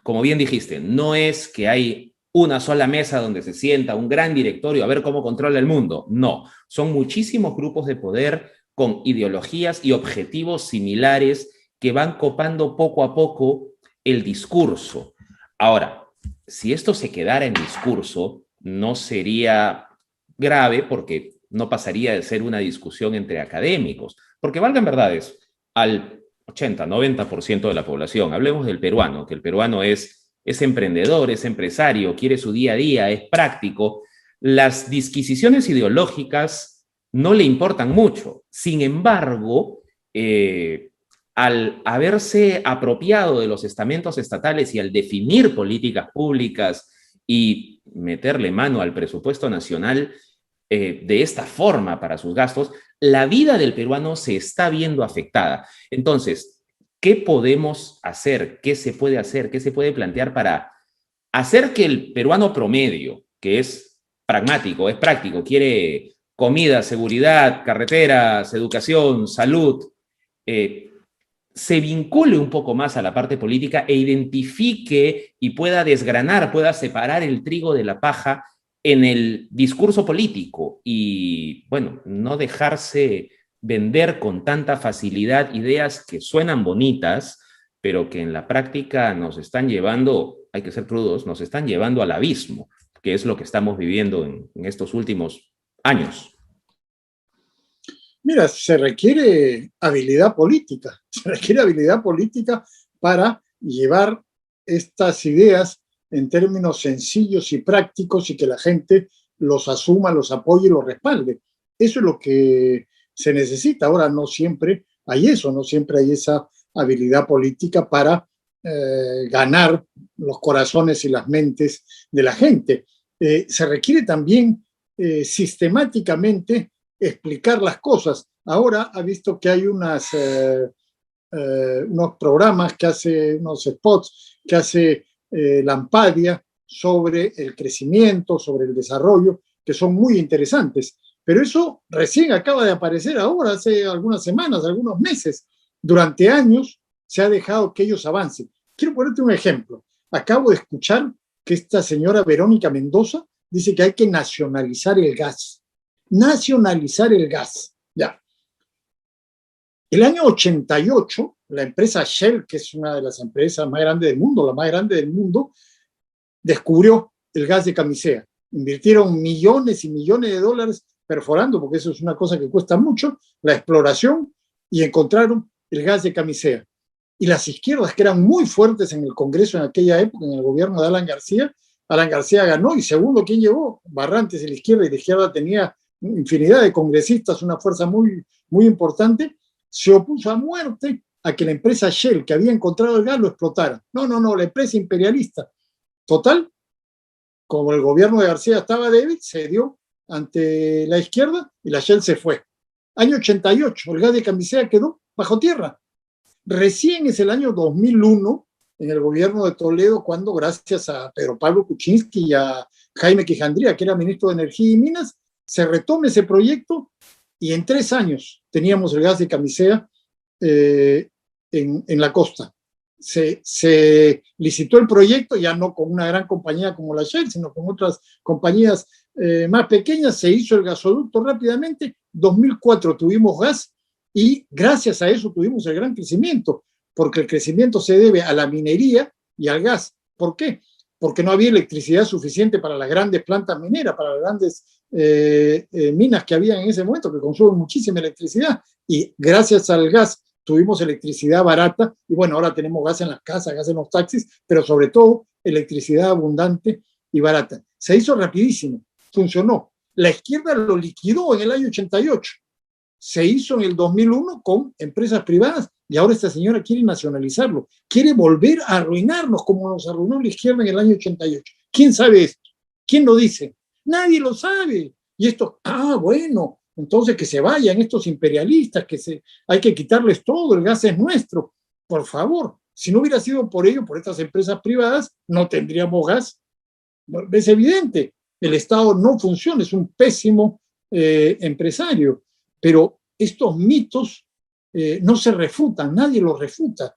Como bien dijiste, no es que hay una sola mesa donde se sienta un gran directorio a ver cómo controla el mundo. No, son muchísimos grupos de poder con ideologías y objetivos similares que van copando poco a poco el discurso. Ahora, si esto se quedara en discurso, no sería grave porque no pasaría de ser una discusión entre académicos, porque valgan verdades, al 80-90% de la población, hablemos del peruano, que el peruano es emprendedor, es empresario, quiere su día a día, es práctico, las disquisiciones ideológicas no le importan mucho. Sin embargo, al haberse apropiado de los estamentos estatales y al definir políticas públicas y meterle mano al presupuesto nacional de esta forma para sus gastos, la vida del peruano se está viendo afectada. Entonces, ¿qué podemos hacer? ¿Qué se puede hacer? ¿Qué se puede plantear para hacer que el peruano promedio, que es pragmático, es práctico, quiere comida, seguridad, carreteras, educación, salud, se vincule un poco más a la parte política e identifique y pueda desgranar, pueda separar el trigo de la paja en el discurso político y, bueno, no dejarse vender con tanta facilidad ideas que suenan bonitas, pero que en la práctica nos están llevando, hay que ser crudos, nos están llevando al abismo, que es lo que estamos viviendo en estos últimos años. Mira, se requiere habilidad política para llevar estas ideas en términos sencillos y prácticos y que la gente los asuma, los apoye y los respalde. Eso es lo que se necesita. Ahora no siempre hay eso, no siempre hay esa habilidad política para ganar los corazones y las mentes de la gente. Se requiere también sistemáticamente explicar las cosas. Ahora ha visto que hay unos programas que hace, unos spots que hace Lampadia sobre el crecimiento, sobre el desarrollo, que son muy interesantes. Pero eso recién acaba de aparecer ahora, hace algunas semanas, algunos meses. Durante años se ha dejado que ellos avancen. Quiero ponerte un ejemplo. Acabo de escuchar que esta señora Verónica Mendoza dice que hay que nacionalizar el gas. Nacionalizar el gas. Ya. El año 88, la empresa Shell, que es una de las empresas más grandes del mundo, la más grande del mundo, descubrió el gas de Camisea. Invirtieron millones y millones de dólares perforando, porque eso es una cosa que cuesta mucho, la exploración, y encontraron el gas de Camisea. Y las izquierdas, que eran muy fuertes en el Congreso en aquella época, en el gobierno de Alan García ganó, y segundo, ¿quién llevó? Barrantes de la izquierda, y la izquierda tenía infinidad de congresistas, una fuerza muy, muy importante, se opuso a muerte a que la empresa Shell, que había encontrado el gas, lo explotara. No, la empresa imperialista. Total, como el gobierno de García estaba débil, se dio ante la izquierda y la Shell se fue. Año 88, el gas de Camisea quedó bajo tierra. Recién es el año 2001, en el gobierno de Toledo, cuando gracias a Pedro Pablo Kuczynski y a Jaime Quijandría, que era ministro de Energía y Minas, se retoma ese proyecto y en 3 años teníamos el gas de Camisea en la costa. Se licitó el proyecto, ya no con una gran compañía como la Shell, sino con otras compañías más pequeñas, se hizo el gasoducto rápidamente. 2004 tuvimos gas Y gracias a eso tuvimos el gran crecimiento, porque el crecimiento se debe a la minería y al gas. ¿Por qué? Porque no había electricidad suficiente para las grandes plantas mineras, para las grandes minas que había en ese momento, que consumen muchísima electricidad. Y gracias al gas tuvimos electricidad barata, y bueno, ahora tenemos gas en las casas, gas en los taxis, pero sobre todo electricidad abundante y barata. Se hizo rapidísimo, funcionó. La izquierda lo liquidó en el año 88. Se hizo en el 2001 con empresas privadas y ahora esta señora quiere nacionalizarlo. Quiere volver a arruinarnos como nos arruinó la izquierda en el año 88. ¿Quién sabe esto? ¿Quién lo dice? Nadie lo sabe. Y esto, bueno, entonces que se vayan estos imperialistas, hay que quitarles todo, el gas es nuestro. Por favor, si no hubiera sido por ello, por estas empresas privadas, no tendríamos gas. Es evidente, el Estado no funciona, es un pésimo empresario. Pero estos mitos no se refutan, nadie los refuta.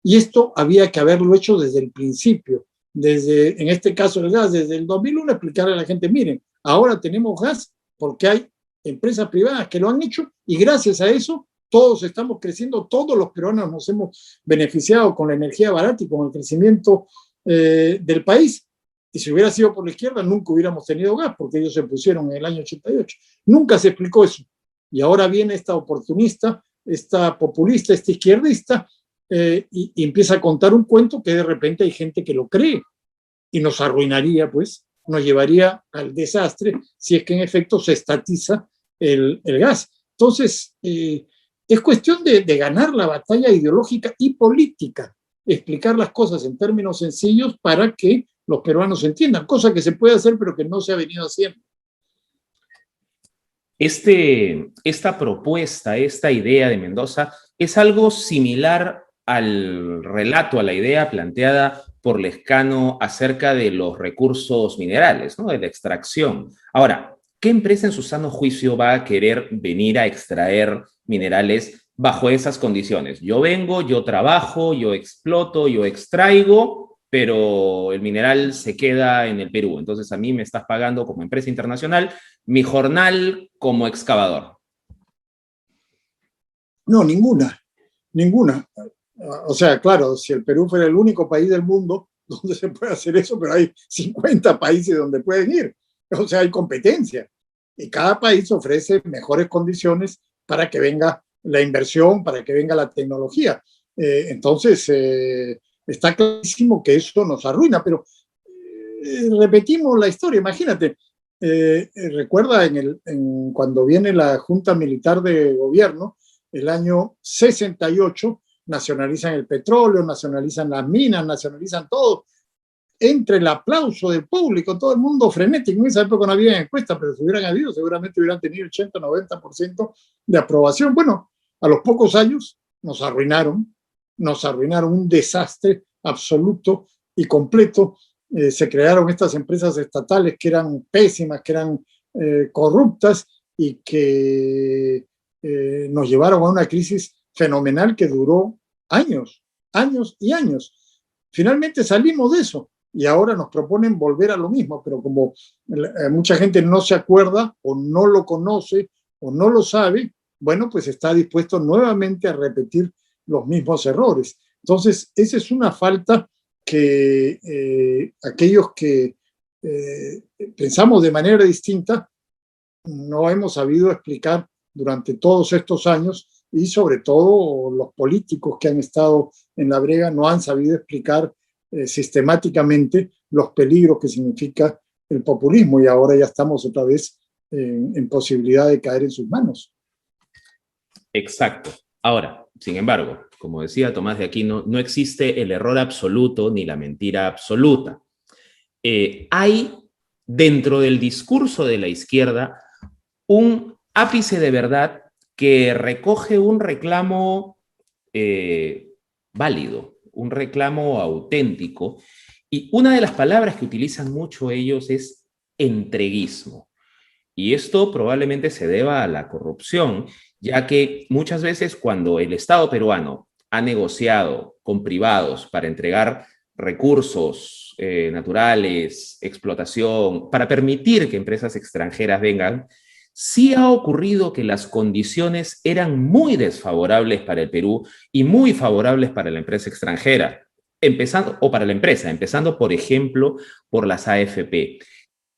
Y esto había que haberlo hecho desde el principio. En este caso el gas, desde el 2001, explicarle a la gente, miren, ahora tenemos gas porque hay empresas privadas que lo han hecho y gracias a eso todos estamos creciendo, todos los peruanos nos hemos beneficiado con la energía barata y con el crecimiento del país. Y si hubiera sido por la izquierda, nunca hubiéramos tenido gas porque ellos se pusieron en el año 88. Nunca se explicó eso. Y ahora viene esta oportunista, esta populista, esta izquierdista, y empieza a contar un cuento que de repente hay gente que lo cree y nos arruinaría, pues, nos llevaría al desastre si es que en efecto se estatiza el gas. Entonces, es cuestión de ganar la batalla ideológica y política, explicar las cosas en términos sencillos para que los peruanos entiendan, cosa que se puede hacer pero que no se ha venido haciendo. Esta propuesta, esta idea de Mendoza, es algo similar al relato, a la idea planteada por Lescano acerca de los recursos minerales, ¿no? De la extracción. Ahora, ¿qué empresa en su sano juicio va a querer venir a extraer minerales bajo esas condiciones? Yo vengo, yo trabajo, yo exploto, yo extraigo, pero el mineral se queda en el Perú. Entonces a mí me estás pagando como empresa internacional mi jornal como excavador. No, ninguna. O sea, claro, si el Perú fuera el único país del mundo donde se puede hacer eso, pero hay 50 países donde pueden ir. O sea, hay competencia. Y cada país ofrece mejores condiciones para que venga la inversión, para que venga la tecnología. Entonces, está clarísimo que eso nos arruina, pero repetimos la historia. Imagínate, recuerda cuando viene la Junta Militar de Gobierno, el año 68, nacionalizan el petróleo, nacionalizan las minas, nacionalizan todo. Entre el aplauso del público, todo el mundo frenético. En esa época no había encuestas, pero si hubieran habido, seguramente hubieran tenido 80-90% de aprobación. Bueno, a los pocos años nos arruinaron un desastre absoluto y completo. Se crearon estas empresas estatales que eran pésimas, que eran corruptas y que nos llevaron a una crisis fenomenal que duró años y años. Finalmente salimos de eso y ahora nos proponen volver a lo mismo, pero como mucha gente no se acuerda o no lo conoce o no lo sabe, bueno, pues está dispuesto nuevamente a repetir los mismos errores. Entonces, esa es una falta que aquellos que pensamos de manera distinta no hemos sabido explicar durante todos estos años y sobre todo los políticos que han estado en la brega no han sabido explicar sistemáticamente los peligros que significa el populismo y ahora ya estamos otra vez en posibilidad de caer en sus manos. Exacto. Ahora, sin embargo, como decía Tomás de Aquino, no existe el error absoluto ni la mentira absoluta. Hay dentro del discurso de la izquierda un ápice de verdad que recoge un reclamo válido, un reclamo auténtico, y una de las palabras que utilizan mucho ellos es entreguismo. Y esto probablemente se deba a la corrupción, ya que muchas veces cuando el Estado peruano ha negociado con privados para entregar recursos naturales, explotación, para permitir que empresas extranjeras vengan, sí ha ocurrido que las condiciones eran muy desfavorables para el Perú y muy favorables para la empresa extranjera, o para la empresa, empezando, por ejemplo, por las AFP.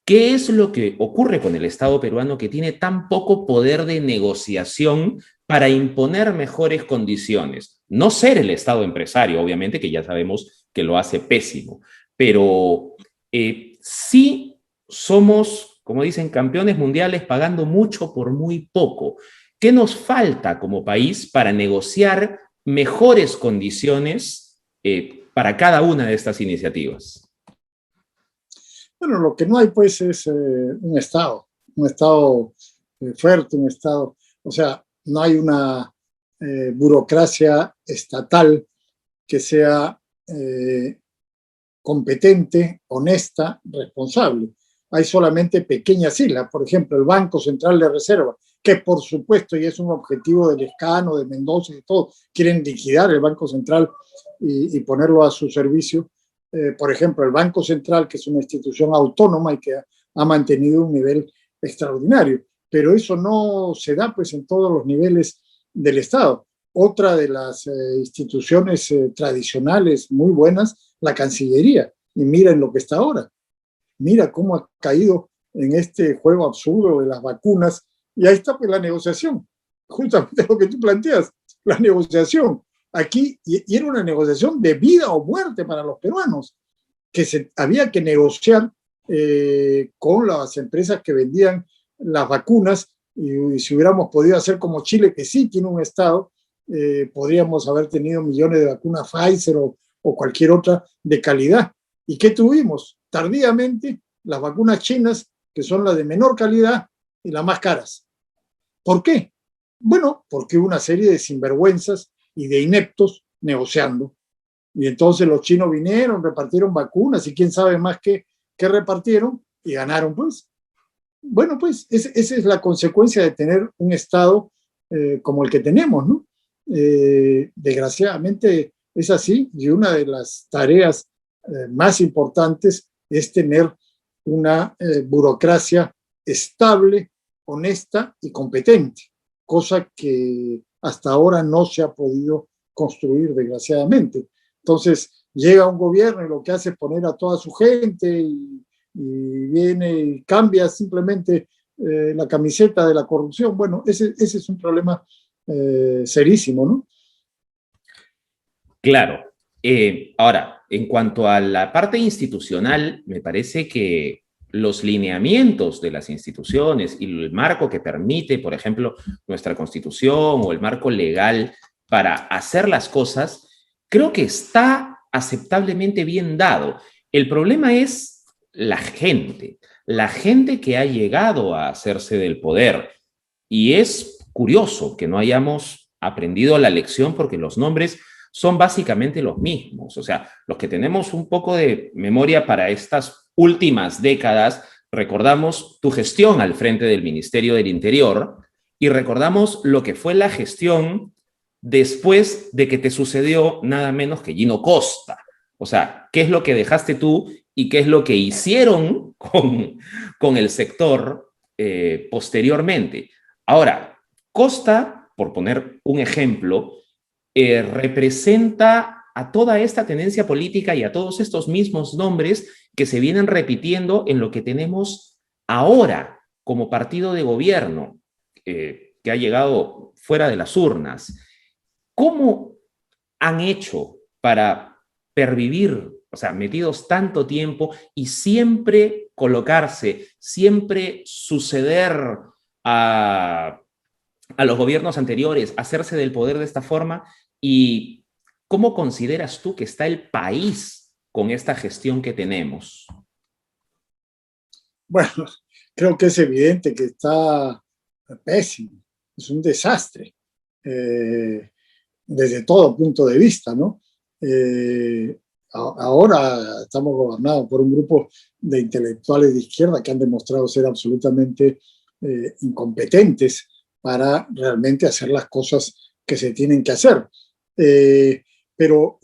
¿Qué es lo que ocurre con el Estado peruano que tiene tan poco poder de negociación para imponer mejores condiciones? No ser el Estado empresario, obviamente, que ya sabemos que lo hace pésimo, pero sí somos, como dicen, campeones mundiales pagando mucho por muy poco. ¿Qué nos falta como país para negociar mejores condiciones para cada una de estas iniciativas? Bueno, lo que no hay pues es un Estado fuerte, un Estado, o sea, no hay una burocracia estatal que sea competente, honesta, responsable. Hay solamente pequeñas islas, por ejemplo, el Banco Central de Reserva, que por supuesto, y es un objetivo del Lescano, de Mendoza y de todo, quieren liquidar el Banco Central y ponerlo a su servicio. Por ejemplo, el Banco Central, que es una institución autónoma y que ha mantenido un nivel extraordinario, pero eso no se da pues en todos los niveles del Estado. Otra de las instituciones tradicionales muy buenas, la Cancillería, y miren lo que está ahora. Mira cómo ha caído en este juego absurdo de las vacunas, y ahí está pues la negociación, justamente lo que tú planteas, la negociación. Aquí, y era una negociación de vida o muerte para los peruanos, que había que negociar con las empresas que vendían las vacunas, y si hubiéramos podido hacer como Chile, que sí tiene un Estado, podríamos haber tenido millones de vacunas Pfizer o cualquier otra de calidad. ¿Y qué tuvimos? Tardíamente, las vacunas chinas, que son las de menor calidad y las más caras. ¿Por qué? Bueno, porque hubo una serie de sinvergüenzas y de ineptos negociando. Y entonces los chinos vinieron, repartieron vacunas y quién sabe más qué repartieron y ganaron, pues. Bueno, pues esa es la consecuencia de tener un Estado como el que tenemos, ¿no? Desgraciadamente es así, y una de las tareas más importantes es tener una burocracia estable, honesta y competente, cosa que hasta ahora no se ha podido construir, desgraciadamente. Entonces, llega un gobierno y lo que hace es poner a toda su gente y viene y cambia simplemente la camiseta de la corrupción. Bueno, ese es un problema serísimo, ¿no? Claro. Ahora, en cuanto a la parte institucional, me parece que los lineamientos de las instituciones y el marco que permite, por ejemplo, nuestra constitución o el marco legal para hacer las cosas, creo que está aceptablemente bien dado. El problema es la gente que ha llegado a hacerse del poder. Y es curioso que no hayamos aprendido la lección porque los nombres son básicamente los mismos. O sea, los que tenemos un poco de memoria para estas últimas décadas, recordamos tu gestión al frente del Ministerio del Interior y recordamos lo que fue la gestión después de que te sucedió nada menos que Gino Costa. O sea, ¿qué es lo que dejaste tú y qué es lo que hicieron con el sector posteriormente? Ahora, Costa, por poner un ejemplo, representa a toda esta tendencia política y a todos estos mismos nombres que se vienen repitiendo en lo que tenemos ahora como partido de gobierno que ha llegado fuera de las urnas. ¿Cómo han hecho para pervivir, o sea, metidos tanto tiempo y siempre colocarse, siempre suceder a los gobiernos anteriores, hacerse del poder de esta forma? ¿Y cómo consideras tú que está el país con esta gestión que tenemos? Bueno, creo que es evidente que está pésimo, es un desastre desde todo punto de vista, ¿no? Ahora estamos gobernados por un grupo de intelectuales de izquierda que han demostrado ser absolutamente incompetentes para realmente hacer las cosas que se tienen que hacer. Pero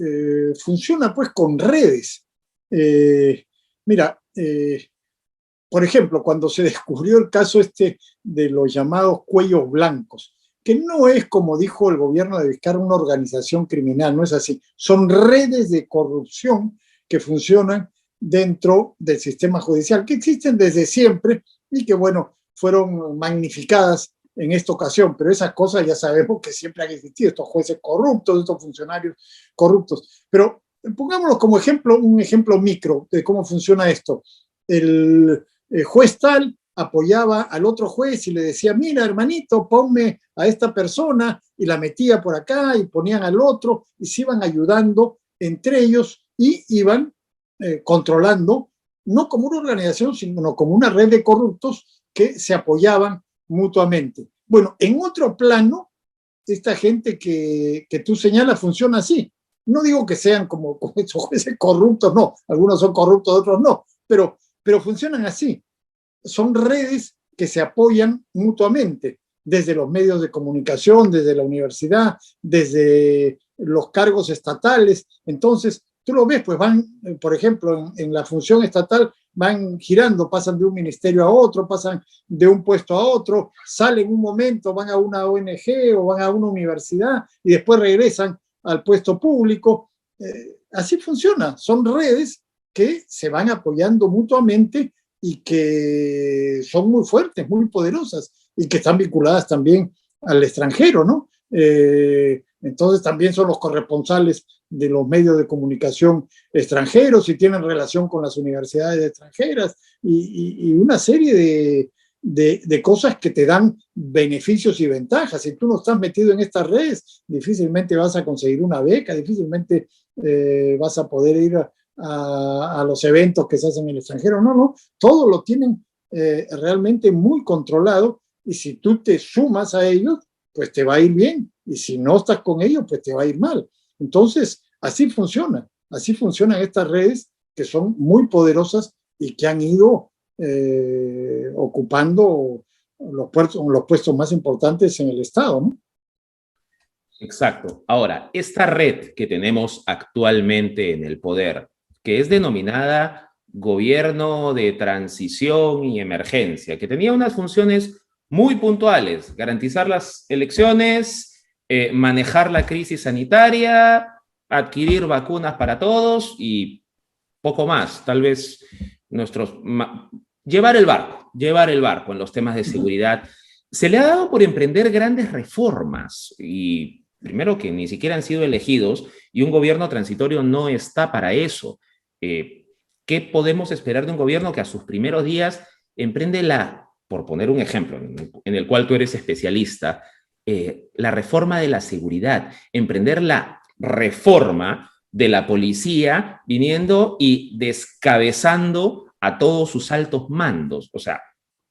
funciona pues con redes. Mira, por ejemplo, cuando se descubrió el caso este de los llamados cuellos blancos, que no es, como dijo el gobierno de Vizcarra, una organización criminal, no es así. Son redes de corrupción que funcionan dentro del sistema judicial, que existen desde siempre y que, bueno, fueron magnificadas en esta ocasión, pero esas cosas ya sabemos que siempre han existido, estos jueces corruptos, estos funcionarios corruptos. Pero pongámoslo como ejemplo, un ejemplo micro de cómo funciona esto. El juez tal apoyaba al otro juez y le decía, mira, hermanito, ponme a esta persona, y la metía por acá y ponían al otro y se iban ayudando entre ellos y iban controlando, no como una organización, sino como una red de corruptos que se apoyaban mutuamente. Bueno, en otro plano, esta gente que tú señalas funciona así. No digo que sean como esos jueces corruptos, no, algunos son corruptos, otros no, pero funcionan así. Son redes que se apoyan mutuamente, desde los medios de comunicación, desde la universidad, desde los cargos estatales. Entonces, tú lo ves, pues van, por ejemplo, en la función estatal, van girando, pasan de un ministerio a otro, pasan de un puesto a otro, salen un momento, van a una ONG o van a una universidad y después regresan al puesto público. Así funciona, son redes que se van apoyando mutuamente y que son muy fuertes, muy poderosas y que están vinculadas también al extranjero, ¿no? Entonces también son los corresponsales de los medios de comunicación extranjeros y tienen relación con las universidades extranjeras y una serie de cosas que te dan beneficios y ventajas. Si tú no estás metido en estas redes, difícilmente vas a conseguir una beca, difícilmente vas a poder ir a los eventos que se hacen en el extranjero. No, todo lo tienen realmente muy controlado y si tú te sumas a ellos, pues te va a ir bien y si no estás con ellos, pues te va a ir mal. Entonces, así funcionan estas redes que son muy poderosas y que han ido ocupando los puestos más importantes en el Estado, ¿no? Exacto. Ahora, esta red que tenemos actualmente en el poder, que es denominada Gobierno de Transición y Emergencia, que tenía unas funciones muy puntuales: garantizar las elecciones, manejar la crisis sanitaria, adquirir vacunas para todos y poco más, tal vez llevar el barco en los temas de seguridad. Se le ha dado por emprender grandes reformas y primero que ni siquiera han sido elegidos y un gobierno transitorio no está para eso. ¿Qué podemos esperar de un gobierno que a sus primeros días emprende por poner un ejemplo en el cual tú eres especialista, la reforma de la seguridad, emprender la reforma de la policía viniendo y descabezando a todos sus altos mandos? O sea,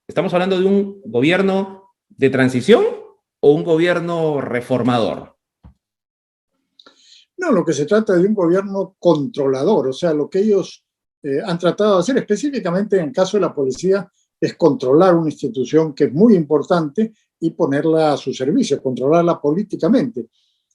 ¿estamos hablando de un gobierno de transición o un gobierno reformador? No, lo que se trata de un gobierno controlador, o sea, lo que ellos han tratado de hacer específicamente en el caso de la policía es controlar una institución que es muy importante y ponerla a su servicio, controlarla políticamente.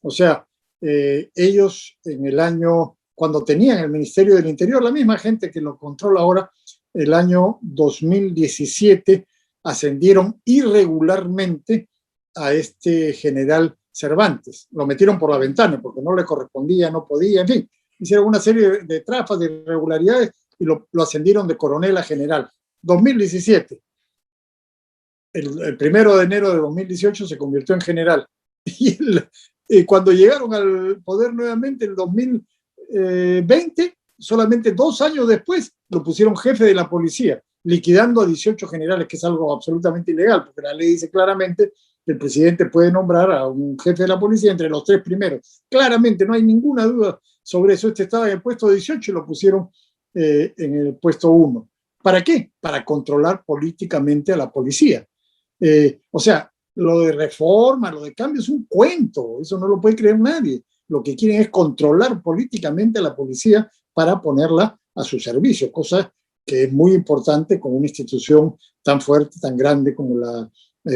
O sea, ellos en el año, cuando tenían el Ministerio del Interior, la misma gente que lo controla ahora, el año 2017 ascendieron irregularmente a este general Cervantes. Lo metieron por la ventana porque no le correspondía, no podía, en fin. Hicieron una serie de trafas, de irregularidades y lo ascendieron de coronel a general. 2017. El 1 de enero de 2018 se convirtió en general. Y cuando llegaron al poder nuevamente, el 2020, solamente 2 años después, lo pusieron jefe de la policía, liquidando a 18 generales, que es algo absolutamente ilegal, porque la ley dice claramente que el presidente puede nombrar a un jefe de la policía entre los 3 primeros. Claramente, no hay ninguna duda sobre eso. Este estaba en el puesto 18 y lo pusieron en el puesto 1. ¿Para qué? Para controlar políticamente a la policía. O sea, lo de reforma, lo de cambio es un cuento, eso no lo puede creer nadie. Lo que quieren es controlar políticamente a la policía para ponerla a su servicio, cosa que es muy importante con una institución tan fuerte, tan grande como la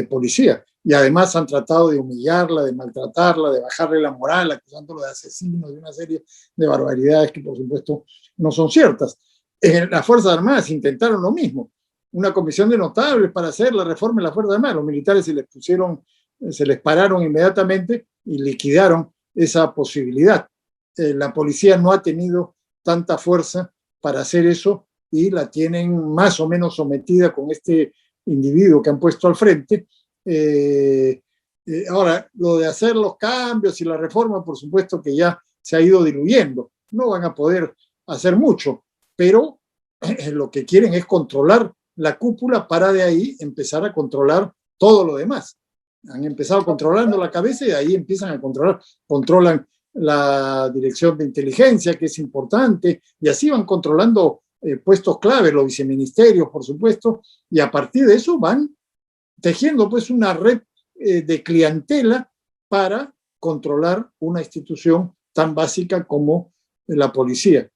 policía. Y además han tratado de humillarla, de maltratarla, de bajarle la moral, acusándolo de asesino, de una serie de barbaridades que por supuesto no son ciertas. En las Fuerzas Armadas intentaron lo mismo. una comisión de notables para hacer la reforma de las Fuerzas Armadas. Los militares se les pararon inmediatamente y liquidaron esa posibilidad. La policía no ha tenido tanta fuerza para hacer eso y la tienen más o menos sometida con este individuo que han puesto al frente. Ahora, lo de hacer los cambios y la reforma, por supuesto que ya se ha ido diluyendo. No van a poder hacer mucho, pero lo que quieren es controlar la cúpula para de ahí empezar a controlar todo lo demás. Han empezado controlando la cabeza y de ahí empiezan a controlan la dirección de inteligencia, que es importante, y así van controlando puestos clave, los viceministerios, por supuesto, y a partir de eso van tejiendo pues una red de clientela para controlar una institución tan básica como la policía.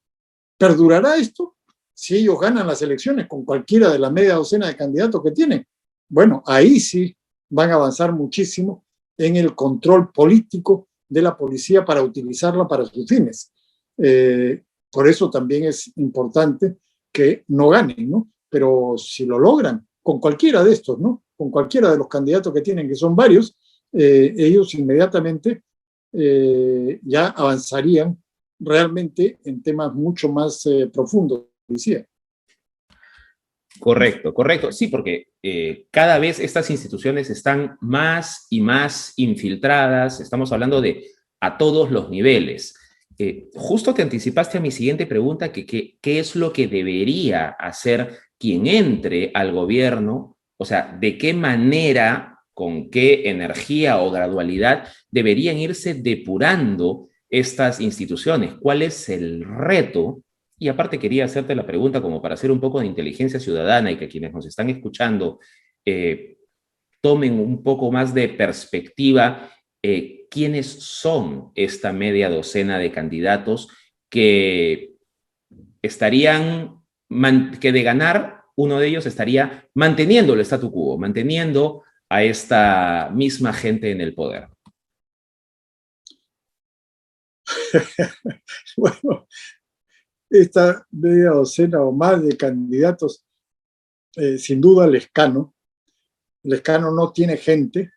¿Perdurará esto? Si ellos ganan las elecciones con cualquiera de la media docena de candidatos que tienen, bueno, ahí sí van a avanzar muchísimo en el control político de la policía para utilizarla para sus fines. Por eso también es importante que no ganen, ¿no? Pero si lo logran, con cualquiera de estos, ¿no? Con cualquiera de los candidatos que tienen, que son varios, ellos inmediatamente ya avanzarían realmente en temas mucho más profundos, decía. Correcto, correcto. Sí, porque cada vez estas instituciones están más y más infiltradas. Estamos hablando de a todos los niveles. Justo te anticipaste a mi siguiente pregunta, ¿qué es lo que debería hacer quien entre al gobierno? O sea, ¿de qué manera, con qué energía o gradualidad deberían irse depurando estas instituciones? ¿Cuál es el reto? Y aparte quería hacerte la pregunta como para hacer un poco de inteligencia ciudadana y que quienes nos están escuchando tomen un poco más de perspectiva. ¿Quiénes son esta media docena de candidatos que estarían, que de ganar, uno de ellos estaría manteniendo el statu quo, manteniendo a esta misma gente en el poder? Bueno, esta media docena o más de candidatos, sin duda Lescano no tiene gente,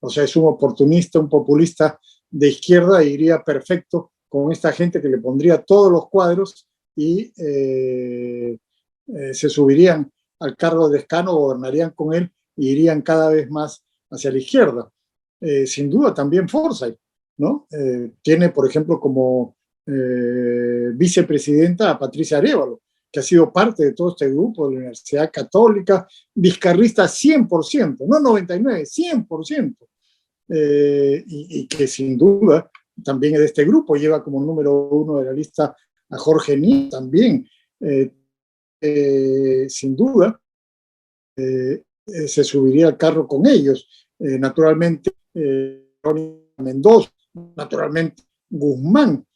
o sea, es un oportunista, un populista de izquierda, e iría perfecto con esta gente que le pondría todos los cuadros y se subirían al cargo de Lescano, gobernarían con él e irían cada vez más hacia la izquierda. Sin duda también Forsyth, ¿no? Tiene, por ejemplo, como vicepresidenta a Patricia Arévalo, que ha sido parte de todo este grupo de la Universidad Católica, vizcarrista 100%, no 99%, 100%, y que sin duda también es de este grupo, lleva como número 1 de la lista a Jorge Ní también, sin duda, se subiría al carro con ellos. Naturalmente, Mendoza, naturalmente Guzmán.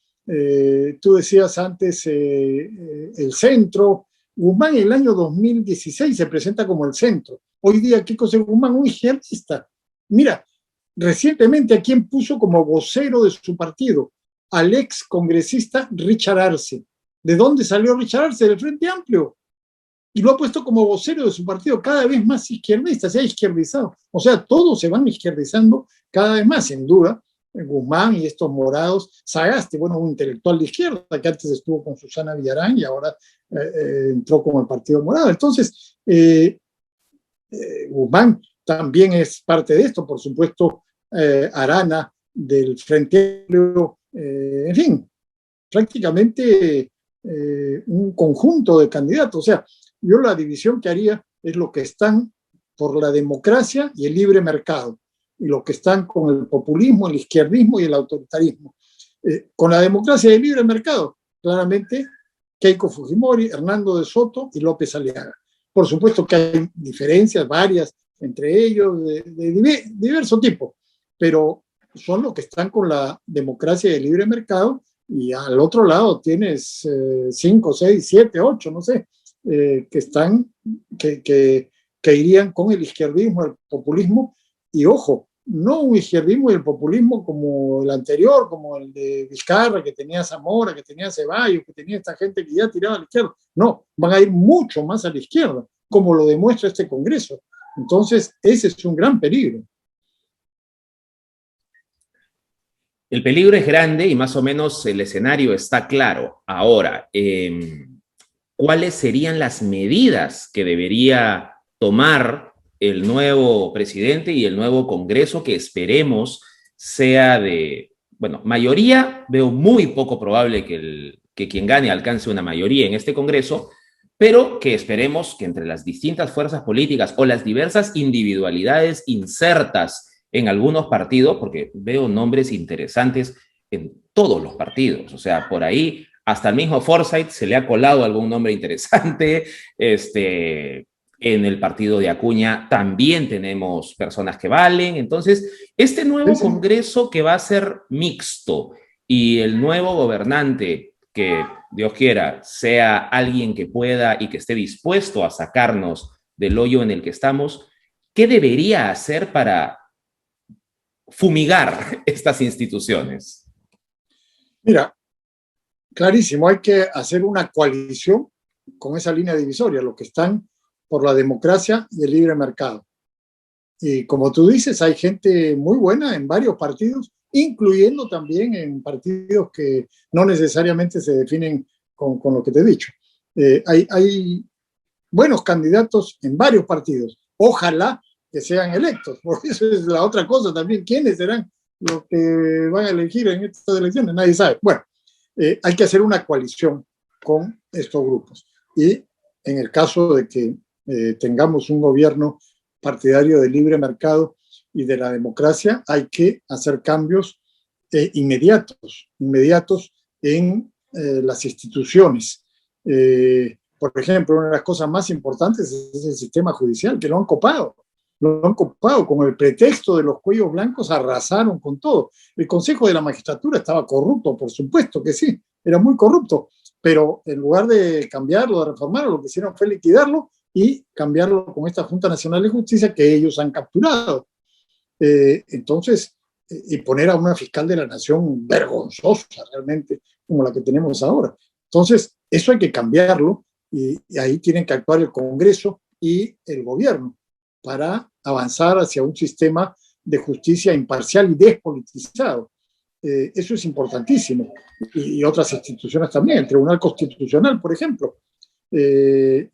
Tú decías antes el centro. Guzmán en el año 2016 se presenta como el centro. Hoy día, ¿qué cosa es Guzmán? Un izquierdista. Mira, recientemente a quien puso como vocero de su partido, al ex congresista Richard Arce. ¿De dónde salió Richard Arce? Del Frente Amplio. Y lo ha puesto como vocero de su partido, cada vez más izquierdista, se ha izquierdizado. O sea, todos se van izquierdizando cada vez más, sin duda. Guzmán y estos morados, Sagasti, bueno, un intelectual de izquierda que antes estuvo con Susana Villarán y ahora entró con el Partido Morado. Entonces, Guzmán también es parte de esto, por supuesto, Arana del Frente Amplio, en fin, prácticamente un conjunto de candidatos. O sea, yo la división que haría es lo que están por la democracia y el libre mercado, y los que están con el populismo, el izquierdismo y el autoritarismo. Con la democracia y el libre mercado, claramente Keiko Fujimori, Hernando de Soto y López Aliaga. Por supuesto que hay diferencias varias entre ellos, de diverso tipo, pero son los que están con la democracia y el libre mercado, y al otro lado tienes 5, 6, 7, 8, no sé, que están, que irían con el izquierdismo, el populismo. Y ojo, no un izquierdismo y el populismo como el anterior, como el de Vizcarra, que tenía Zamora, que tenía Ceballos, que tenía esta gente que ya tiraba a la izquierda. No, van a ir mucho más a la izquierda, como lo demuestra este Congreso. Entonces, ese es un gran peligro. El peligro es grande y más o menos el escenario está claro. Ahora, ¿cuáles serían las medidas que debería tomar el nuevo presidente y el nuevo Congreso, que esperemos sea de, bueno, mayoría? Veo muy poco probable que quien gane alcance una mayoría en este Congreso, pero que esperemos que entre las distintas fuerzas políticas o las diversas individualidades insertas en algunos partidos, porque veo nombres interesantes en todos los partidos, o sea, por ahí hasta el mismo Forsyth se le ha colado algún nombre interesante, en el partido de Acuña también tenemos personas que valen. Entonces, este nuevo Congreso que va a ser mixto y el nuevo gobernante, que Dios quiera sea alguien que pueda y que esté dispuesto a sacarnos del hoyo en el que estamos, ¿qué debería hacer para fumigar estas instituciones? Mira, clarísimo, hay que hacer una coalición con esa línea divisoria, los que están por la democracia y el libre mercado. Y como tú dices, hay gente muy buena en varios partidos, incluyendo también en partidos que no necesariamente se definen con lo que te he dicho. Hay buenos candidatos en varios partidos. Ojalá que sean electos, porque eso es la otra cosa también. ¿Quiénes serán los que van a elegir en estas elecciones? Nadie sabe. Bueno, hay que hacer una coalición con estos grupos. Y en el caso de que tengamos un gobierno partidario del libre mercado y de la democracia, hay que hacer cambios inmediatos en las instituciones. Por ejemplo, una de las cosas más importantes es el sistema judicial, que lo han copado con el pretexto de los cuellos blancos, arrasaron con todo. El Consejo de la Magistratura estaba corrupto, por supuesto que sí, era muy corrupto, pero en lugar de cambiarlo, de reformarlo, lo que hicieron fue liquidarlo y cambiarlo con esta Junta Nacional de Justicia que ellos han capturado. Entonces, y poner a una fiscal de la nación vergonzosa realmente, como la que tenemos ahora. Entonces, eso hay que cambiarlo y ahí tienen que actuar el Congreso y el gobierno para avanzar hacia un sistema de justicia imparcial y despolitizado. Eso es importantísimo. Y otras instituciones también, el Tribunal Constitucional, por ejemplo, que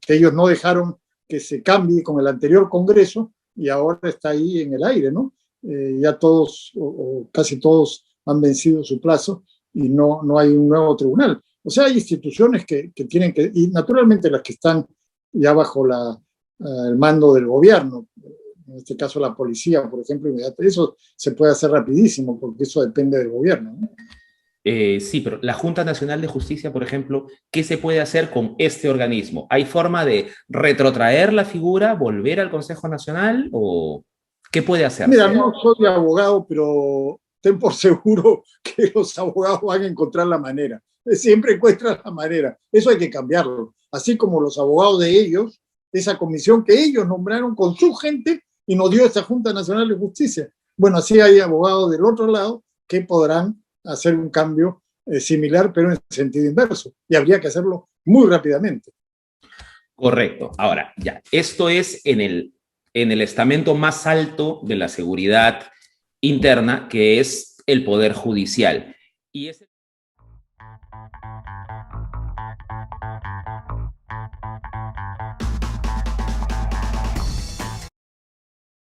ellos no dejaron que se cambie con el anterior Congreso y ahora está ahí en el aire, ¿no? Ya todos o casi todos han vencido su plazo y no hay un nuevo tribunal. O sea, hay instituciones que tienen que, y naturalmente las que están ya bajo el mando del gobierno, en este caso la policía, por ejemplo, eso se puede hacer rapidísimo porque eso depende del gobierno, ¿no? Sí, pero la Junta Nacional de Justicia, por ejemplo, ¿qué se puede hacer con este organismo? ¿Hay forma de retrotraer la figura, volver al Consejo Nacional o qué puede hacerse? Mira, no soy abogado, pero ten por seguro que los abogados van a encontrar la manera. Siempre encuentran la manera. Eso hay que cambiarlo. Así como los abogados de ellos, esa comisión que ellos nombraron con su gente y nos dio esta Junta Nacional de Justicia. Bueno, así hay abogados del otro lado que podrán hacer un cambio similar, pero en sentido inverso. Y habría que hacerlo muy rápidamente. Correcto. Ahora, ya, esto es en el estamento más alto de la seguridad interna, que es el Poder Judicial. Y ese